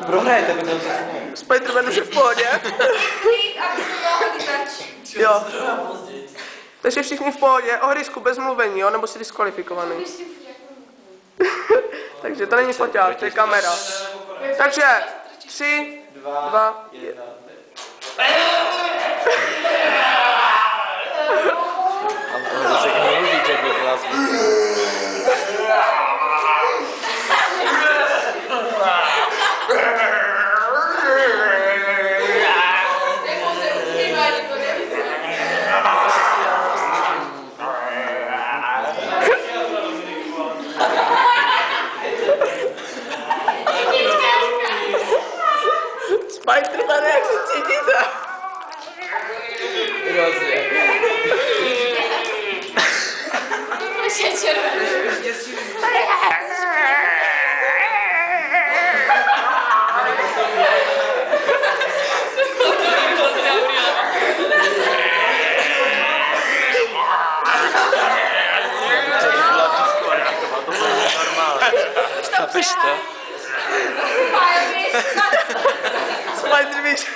Prohrajete, protože Spider-Man už je v pohodě. Jo. Takže všichni v pohodě. Ohrysku bez mluvení, jo? Nebo jsi diskvalifikovaný. Takže to není foťák, to je kamera. Takže 3, 2, 1. Spider-Man, jak se cítíte? Hrozně. Chápeš to? Spider, víš?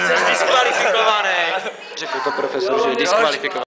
Jsi diskvalifikovaný. Řekl to profesor, že je diskvalifikovaný.